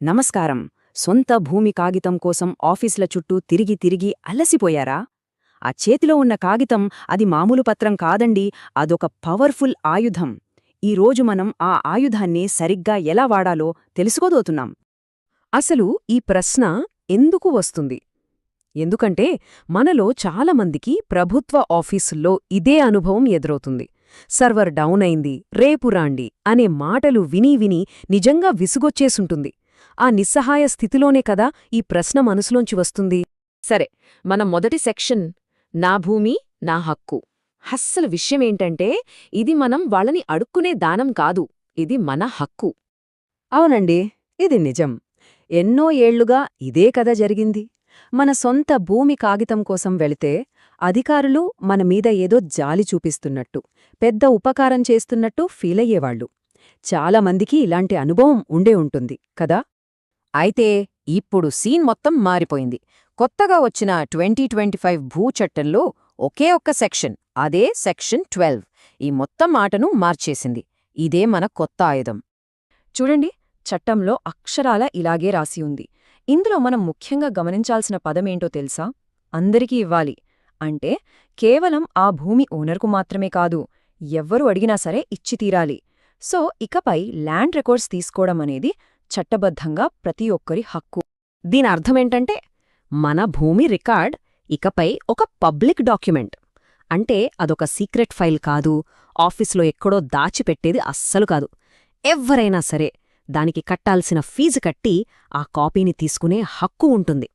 నమస్కారం. సొంత భూమి కాగితం కోసం ఆఫీసుల చుట్టూ తిరిగి తిరిగి అలసిపోయారా? ఆ చేతిలో ఉన్న కాగితం అది మామూలు పత్రం కాదండి, అదొక పవర్ఫుల్ ఆయుధం. ఈరోజు మనం ఆ ఆయుధాన్ని సరిగ్గా ఎలా వాడాలో తెలుసుకోబోతున్నాం. అసలు ఈ ప్రశ్న ఎందుకు వస్తుంది? ఎందుకంటే మనలో చాలామందికి ప్రభుత్వ ఆఫీసుల్లో ఇదే అనుభవం ఎదురవుతుంది. సర్వర్ డౌన్ అయింది, రేపు రాండి అనే మాటలు విని విని నిజంగా విసుగొచ్చేసుంటుంది. ఆ నిస్సహాయ స్థితిలోనే కదా ఈ ప్రశ్న మనసులోంచి వస్తుంది. సరే, మన మొదటి సెక్షన్ నా భూమి నా హక్కు. అస్సలు విషయమేంటంటే ఇది మనం వాళ్ళని అడుక్కునే దానం కాదు, ఇది మన హక్కు. అవునండి, ఇది నిజం. ఎన్నో ఏళ్లుగా ఇదే కథ జరిగింది. మన సొంత భూమి కాగితం కోసం వెళితే అధికారులు మన మీద ఏదో జాలి చూపిస్తున్నట్టు, పెద్ద ఉపకారం చేస్తున్నట్టు ఫీలయ్యేవాళ్లు. చాలామందికి ఇలాంటి అనుభవం ఉండే ఉంటుంది కదా. అయితే ఇప్పుడు సీన్ మొత్తం మారిపోయింది. కొత్తగా వచ్చిన 2025 భూచట్టంలో ఒకే ఒక్క సెక్షన్, అదే సెక్షన్ 12, ఈ మొత్తం ఆటను మార్చేసింది. ఇదే మన కొత్త ఆయుధం. చూడండి, చట్టంలో అక్షరాల ఇలాగే రాసి ఉంది. ఇందులో మనం ముఖ్యంగా గమనించాల్సిన పదమేంటో తెలుసా? అందరికీ ఇవ్వాలి అంటే కేవలం ఆ భూమి ఓనర్కు మాత్రమే కాదు, ఎవ్వరు అడిగినా సరే ఇచ్చి తీరాలి. సో ఇకపై ల్యాండ్ రికార్డ్స్ తీసుకోవడం అనేది చట్టబద్ధంగా ప్రతి ఒక్కరి హక్కు. దీని అర్థమేంటంటే మన భూమి రికార్డ్ ఇకపై ఒక పబ్లిక్ డాక్యుమెంట్. అంటే అదొక సీక్రెట్ ఫైల్ కాదు, ఆఫీసులో ఎక్కడో దాచిపెట్టేది అస్సలు కాదు. ఎవ్వరైనా సరే దానికి కట్టాల్సిన ఫీజు కట్టి ఆ కాపీని తీసుకునే హక్కు ఉంటుంది.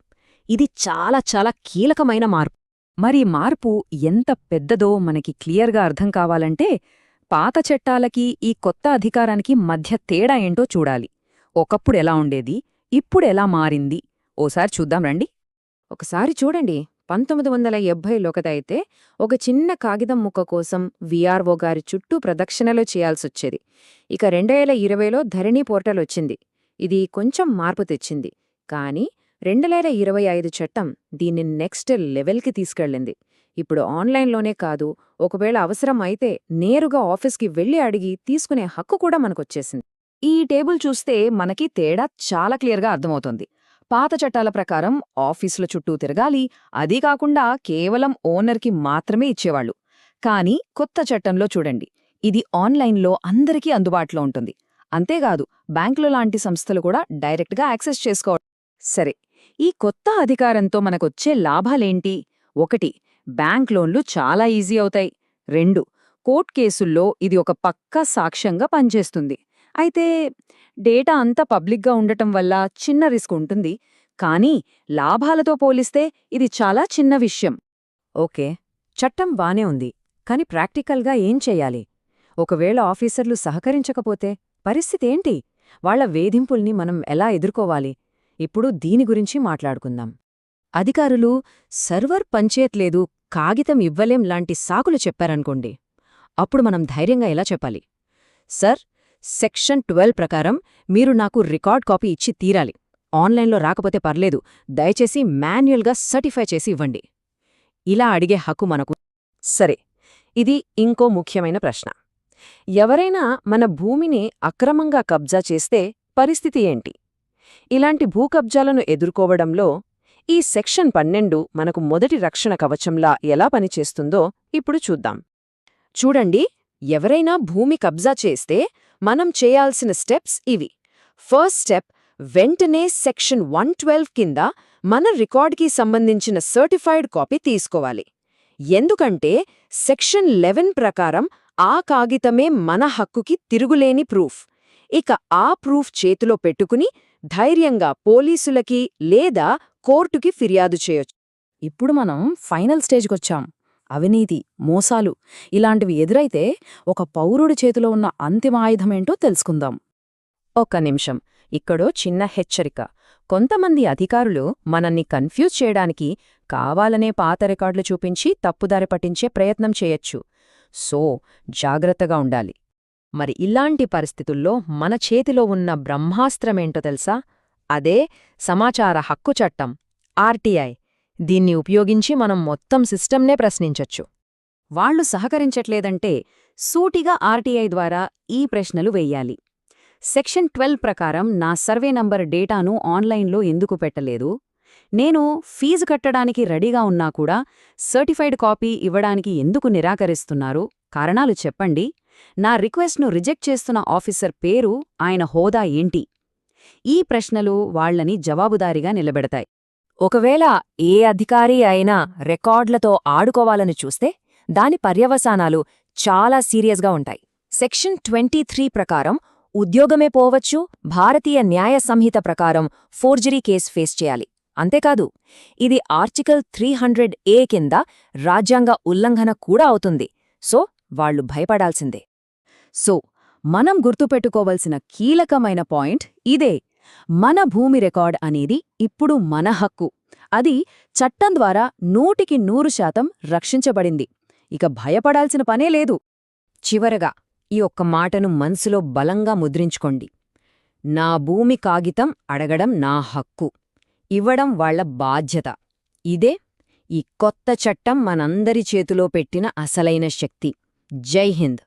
ఇది చాలా చాలా కీలకమైన మార్పు. మరి మార్పు ఎంత పెద్దదో మనకి క్లియర్గా అర్థం కావాలంటే పాత చట్టాలకి ఈ కొత్త అధికారానికి మధ్య తేడా ఏంటో చూడాలి. ఒకప్పుడెలా ఉండేది, ఇప్పుడెలా మారింది ఓసారి చూద్దాం రండి. ఒకసారి చూడండి, 1970లో కదైతే ఒక చిన్న కాగితం ముక్క కోసం వీఆర్ఓ గారి చుట్టూ ప్రదక్షిణలో చేయాల్సొచ్చేది. ఇక 2020లో ధరణి పోర్టల్ వచ్చింది. ఇది కొంచెం మార్పు తెచ్చింది. కానీ 2025 చట్టం దీన్ని నెక్స్ట్ లెవెల్కి తీసుకెళ్ళింది. ఇప్పుడు ఆన్లైన్లోనే కాదు, ఒకవేళ అవసరం అయితే నేరుగా ఆఫీస్కి వెళ్లి అడిగి తీసుకునే హక్కు కూడా మనకొచ్చేసింది. ఈ టేబుల్ చూస్తే మనకి తేడా చాలా క్లియర్గా అర్థమవుతుంది. పాత చట్టాల ప్రకారం ఆఫీసుల చుట్టూ తిరగాలి, అదీ కాకుండా కేవలం ఓనర్కి మాత్రమే ఇచ్చేవాళ్లు. కానీ కొత్త చట్టంలో చూడండి, ఇది ఆన్లైన్లో అందరికీ అందుబాటులో ఉంటుంది. అంతేకాదు, బ్యాంకులు లాంటి సంస్థలు కూడా డైరెక్ట్గా యాక్సెస్ చేసుకోవాలి. సరే, ఈ కొత్త అధికారంతో మనకొచ్చే లాభాలేంటి? 1, బ్యాంక్ లోన్లు చాలా ఈజీ అవుతాయి. 2, కోర్ట్ కేసుల్లో ఇది ఒక పక్కా సాక్ష్యంగా పనిచేస్తుంది. అయితే డేటా అంతా పబ్లిక్గా ఉండటం వల్ల చిన్న రిస్క్ ఉంటుంది. కానీ లాభాలతో పోలిస్తే ఇది చాలా చిన్న విషయం. ఓకే, చట్టం బానే ఉంది, కాని ప్రాక్టికల్గా ఏం చెయ్యాలి? ఒకవేళ ఆఫీసర్లు సహకరించకపోతే పరిస్థితేంటి? వాళ్ల వేధింపుల్ని మనం ఎలా ఎదుర్కోవాలి? ఇప్పుడు దీని గురించి మాట్లాడుకుందాం. అధికారులు సర్వర్ పనిచేయట్లేదు, కాగితం ఇవ్వలేం లాంటి సాకులు చెప్పారనుకోండి. అప్పుడు మనం ధైర్యంగా ఎలా చెప్పాలి? సర్, సెక్షన్ 12 ప్రకారం మీరు నాకు రికార్డ్ కాపీ ఇచ్చి తీరాలి. ఆన్లైన్లో రాకపోతే పర్లేదు, దయచేసి మాన్యువల్గా సర్టిఫై చేసి ఇవ్వండి. ఇలా అడిగే హక్కు మనకు. సరే, ఇది ఇంకో ముఖ్యమైన ప్రశ్న. ఎవరైనా మన భూమిని అక్రమంగా కబ్జా చేస్తే పరిస్థితి ఏంటి? ఇలాంటి భూకబ్జాలను ఎదుర్కోవడంలో ఈ సెక్షన్ 12 మనకు మొదటి రక్షణ కవచంలా ఎలా పనిచేస్తుందో ఇప్పుడు చూద్దాం. చూడండి, ఎవరైనా భూమి కబ్జా చేస్తే మనం చేయాల్సిన స్టెప్స్ ఇవి. ఫస్ట్ స్టెప్, వెంటనే సెక్షన్ 112 కింద మన రికార్డ్కి సంబంధించిన సర్టిఫైడ్ కాపీ తీసుకోవాలి. ఎందుకంటే సెక్షన్ 11 ప్రకారం ఆ కాగితమే మన హక్కుకి తిరుగులేని ప్రూఫ్. ఇక ఆ ప్రూఫ్ చేతిలో పెట్టుకుని ధైర్యంగా పోలీసులకి లేదా కోర్టుకి ఫిర్యాదు చేయొచ్చు. ఇప్పుడు మనం ఫైనల్ స్టేజ్కొచ్చాం. అవినీతి, మోసాలు ఇలాంటివి ఎదురైతే ఒక పౌరుడి చేతిలో ఉన్న అంతిమ ఆయుధమేంటో తెలుసుకుందాం. ఒక్క నిమిషం, ఇక్కడో చిన్న హెచ్చరిక. కొంతమంది అధికారులు మనల్ని కన్ఫ్యూజ్ చేయడానికి కావాలనే పాత రికార్డులు చూపించి తప్పుదారి పట్టించే ప్రయత్నం చేయొచ్చు. సో జాగ్రత్తగా ఉండాలి. మరి ఇలాంటి పరిస్థితుల్లో మన చేతిలో ఉన్న బ్రహ్మాస్త్రమేంటో తెలుసా? అదే సమాచార హక్కు చట్టం, ఆర్టీఐ. దీన్ని ఉపయోగించి మనం మొత్తం సిస్టమ్నే ప్రశ్నించొచ్చు. వాళ్లు సహకరించట్లేదంటే సూటిగా ఆర్టీఐ ద్వారా ఈ ప్రశ్నలు వెయ్యాలి. సెక్షన్ 12 ప్రకారం నా సర్వే నంబర్ డేటాను ఆన్లైన్లో ఎందుకు పెట్టలేదు? నేను ఫీజు కట్టడానికి రెడీగా ఉన్నా కూడా సర్టిఫైడ్ కాపీ ఇవ్వడానికి ఎందుకు నిరాకరిస్తున్నారు? కారణాలు చెప్పండి. నా రిక్వెస్ట్ను రిజెక్ట్ చేస్తున్న ఆఫీసర్ పేరు, ఆయన హోదా ఏంటి? ఈ ప్రశ్నలు వాళ్లని జవాబుదారీగా నిలబెడతాయి. ఒకవేళ ఏ అధికారి అయినా రికార్డులతో ఆడుకోవాలని చూస్తే దాని పర్యవసానాలు చాలా సీరియస్గా ఉంటాయి. సెక్షన్ 23 ప్రకారం ఉద్యోగమే పోవచ్చు, భారతీయ న్యాయ సంహిత ప్రకారం ఫోర్జరీ కేసు ఫేస్ చేయాలి. అంతేకాదు, ఇది ఆర్టికల్ 300A కింద రాజ్యాంగ ఉల్లంఘన కూడా అవుతుంది. సో వాళ్లు భయపడాల్సిందే. సో మనం గుర్తుపెట్టుకోవలసిన కీలకమైన పాయింట్ ఇదే: మన భూమి రికార్డ్ అనేది ఇప్పుడు మన హక్కు. అది చట్టం ద్వారా 100% రక్షించబడింది. ఇక భయపడాల్సిన పనే లేదు. చివరగా ఈ ఒక్క మాటను మనసులో బలంగా ముద్రించుకోండి. నా భూమి కాగితం అడగడం నా హక్కు, ఇవ్వడం వాళ్ల బాధ్యత. ఇదే ఈ కొత్త చట్టం మనందరి చేతిలో పెట్టిన అసలైన శక్తి. జై హింద్.